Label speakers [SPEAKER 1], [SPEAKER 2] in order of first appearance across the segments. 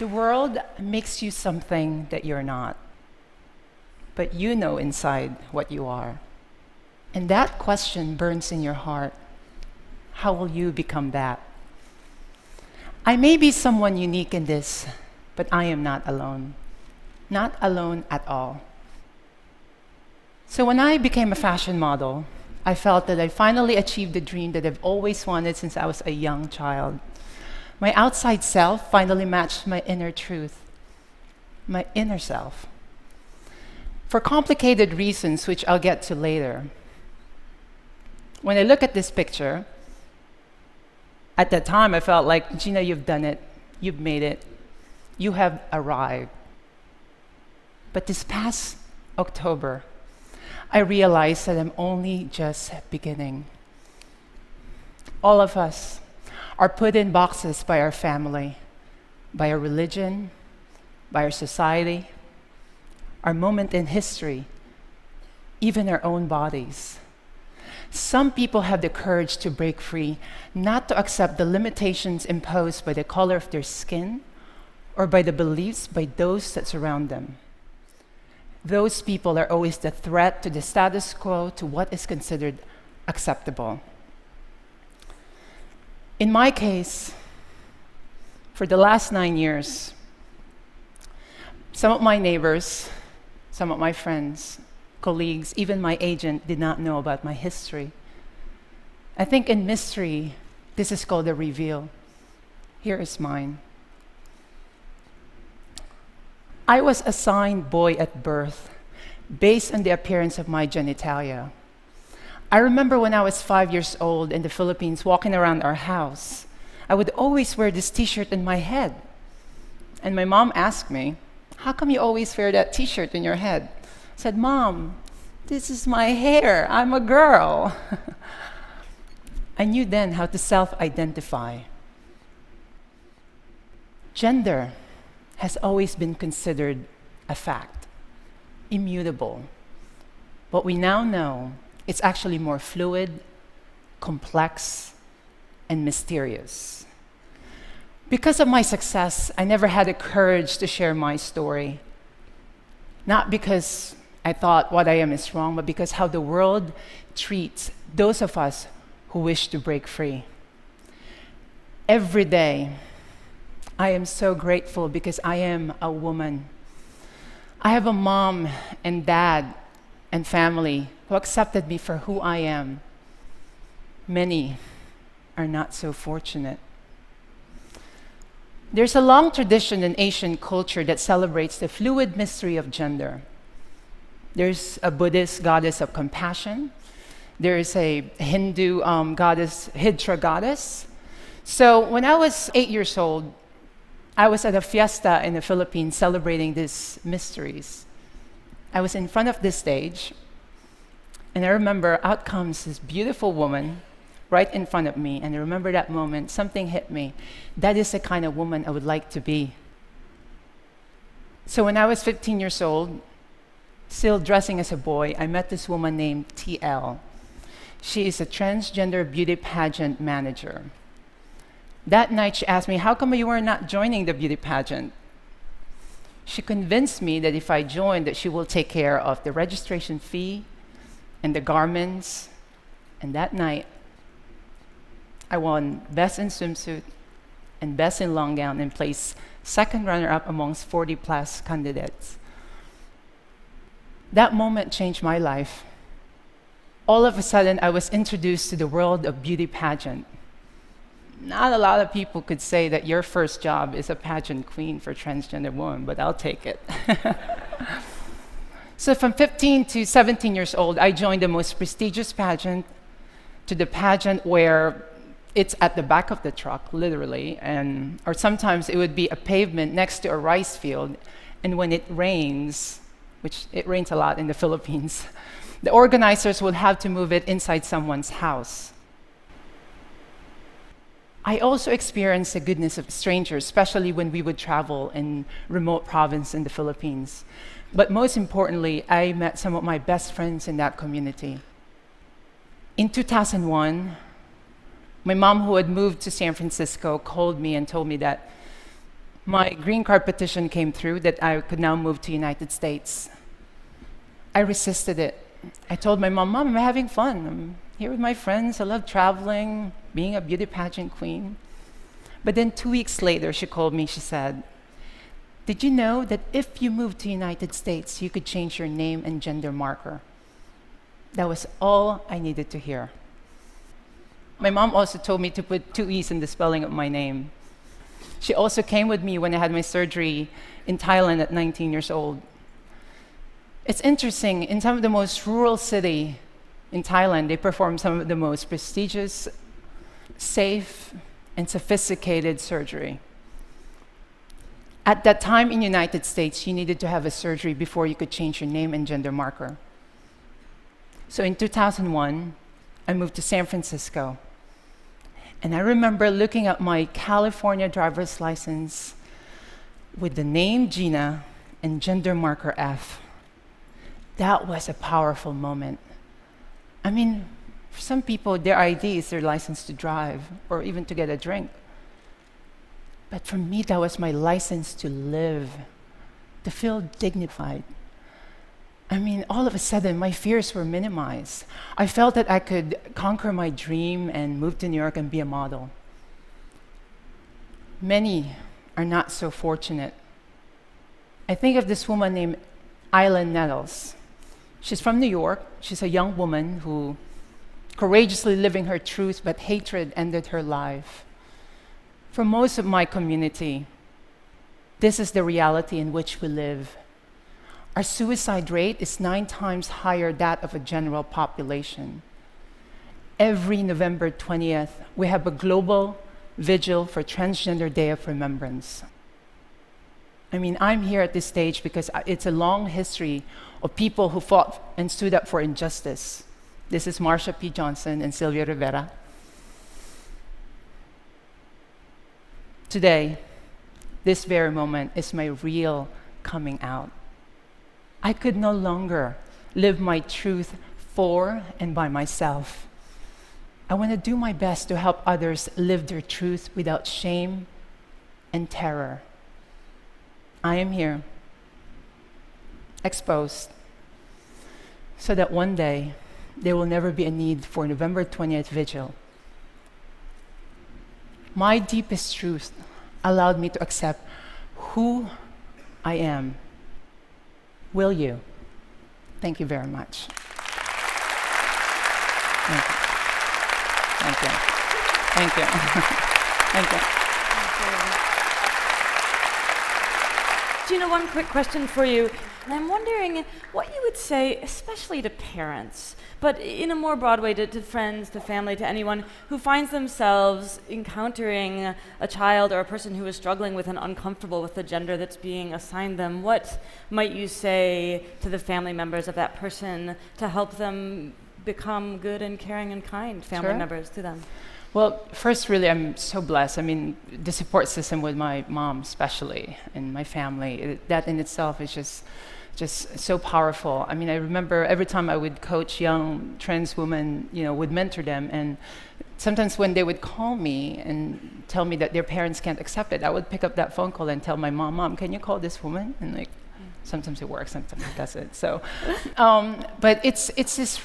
[SPEAKER 1] The world makes you something that you're not, but you know inside what you are. And that question burns in your heart. How will you become that? I may be someone unique in this, but I am not alone. Not alone at all. So when I became a fashion model, I felt that I finally achieved the dream that I've always wanted since I was a young child. My outside self finally matched my inner truth, my inner self. For complicated reasons, which I'll get to later. When I look at this picture, at that time I felt like, Gina, you've done it. You've made it. You have arrived. But this past October, I realized that I'm only just beginning. All of us are put in boxes by our family, by our religion, by our society, our moment in history, even our own bodies. Some people have the courage to break free, not to accept the limitations imposed by the color of their skin or by the beliefs by those that surround them. Those people are always the threat to the status quo, to what is considered acceptable. In my case, for the last 9 years, some of my neighbors, some of my friends, colleagues, even my agent did not know about my history. I think in mystery, this is called a reveal. Here is mine. I was assigned boy at birth based on the appearance of my genitalia. I remember when I was 5 years old in the Philippines walking around our house, I would always wear this t-shirt in my head. And my mom asked me, how come you always wear that t-shirt in your head? I said, Mom, this is my hair. I'm a girl. I knew then how to self-identify. Gender has always been considered a fact, immutable. But we now know it's actually more fluid, complex, and mysterious. Because of my success, I never had the courage to share my story. Not because I thought what I am is wrong, but because how the world treats those of us who wish to break free. Every day, I am so grateful because I am a woman. I have a mom and dad and family who accepted me for who I am. Many are not so fortunate. There's a long tradition in Asian culture that celebrates the fluid mystery of gender. There's a Buddhist goddess of compassion. There is a Hindu goddess, Hydra goddess. So when I was 8 years old, I was at a fiesta in the Philippines celebrating these mysteries. I was in front of this stage, and I remember out comes this beautiful woman right in front of me, and I remember that moment, something hit me. That is the kind of woman I would like to be. So when I was 15 years old, still dressing as a boy, I met this woman named TL. She is a transgender beauty pageant manager. That night she asked me, how come you were not joining the beauty pageant? She convinced me that if I joined, that she will take care of the registration fee and the garments. And that night, I won Best in Swimsuit and Best in Long Gown and placed second runner-up amongst 40-plus candidates. That moment changed my life. All of a sudden, I was introduced to the world of beauty pageant. Not a lot of people could say that your first job is a pageant queen for transgender women, but I'll take it. So from 15 to 17 years old, I joined the most prestigious pageant, to the pageant where it's at the back of the truck, literally, or sometimes it would be a pavement next to a rice field, and when it rains, which it rains a lot in the Philippines, the organizers would have to move it inside someone's house. I also experienced the goodness of strangers, especially when we would travel in remote province in the Philippines. But most importantly, I met some of my best friends in that community. In 2001, my mom, who had moved to San Francisco, called me and told me that My green card petition came through that I could now move to United States. I resisted it. I told my mom, "Mom, I'm having fun. I'm here with my friends. I love traveling, being a beauty pageant queen." But then 2 weeks later, she called me. She said, "Did you know that if you moved to United States, you could change your name and gender marker?" That was all I needed to hear. My mom also told me to put 2 E's in the spelling of my name. She also came with me when I had my surgery in Thailand at 19 years old. It's interesting, in some of the most rural city in Thailand, they perform some of the most prestigious, safe, and sophisticated surgery. At that time in the United States, you needed to have a surgery before you could change your name and gender marker. So in 2001, I moved to San Francisco. And I remember looking at my California driver's license with the name Geena and gender marker F. That was a powerful moment. I mean, for some people, their ID is their license to drive or even to get a drink. But for me, that was my license to live, to feel dignified. I mean, all of a sudden, my fears were minimized. I felt that I could conquer my dream and move to New York and be a model. Many are not so fortunate. I think of this woman named Island Nettles. She's from New York. She's a young woman who courageously living her truth, but hatred ended her life. For most of my community, this is the reality in which we live. Our suicide rate is 9 times higher that of a general population. Every November 20th, we have a global vigil for Transgender Day of Remembrance. I mean, I'm here at this stage because it's a long history of people who fought and stood up for injustice. This is Marsha P. Johnson and Sylvia Rivera. Today, this very moment is my real coming out. I could no longer live my truth for and by myself. I want to do my best to help others live their truth without shame and terror. I am here, exposed, so that one day there will never be a need for November 20th vigil. My deepest truth allowed me to accept who I am. Will you? Thank you very much. Thank you. Thank you. Thank you. Thank you.
[SPEAKER 2] Geena, one quick question for you. And I'm wondering what you would say, especially to parents, but in a more broad way, to friends, to family, to anyone who finds themselves encountering a child or a person who is struggling with and uncomfortable with the gender that's being assigned them. What might you say to the family members of that person to help them become good and caring and kind family members to them?
[SPEAKER 1] Well, first, really, I'm so blessed. I mean, the support system with my mom, especially, and my family, that in itself is just so powerful. I mean, I remember every time I would coach young trans women, would mentor them, and sometimes when they would call me and tell me that their parents can't accept it, I would pick up that phone call and tell my mom, "Mom, can you call this woman?" And sometimes it works, sometimes it doesn't. So, but it's this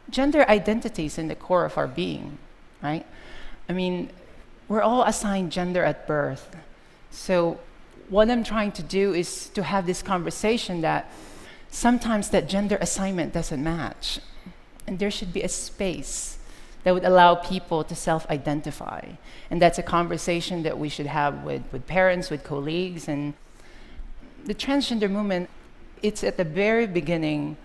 [SPEAKER 1] gender identities in the core of our being. Right? I mean, we're all assigned gender at birth. So what I'm trying to do is to have this conversation that sometimes that gender assignment doesn't match. And there should be a space that would allow people to self-identify. And that's a conversation that we should have with parents, with colleagues. And the transgender movement, it's at the very beginning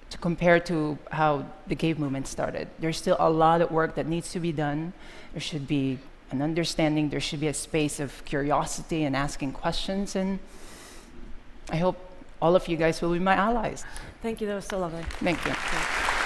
[SPEAKER 1] to compare to how the gay movement started. There's still a lot of work that needs to be done. There should be an understanding, there should be a space of curiosity and asking questions, and I hope all of you guys will be my allies.
[SPEAKER 2] Thank you, that was so lovely.
[SPEAKER 1] Thank you.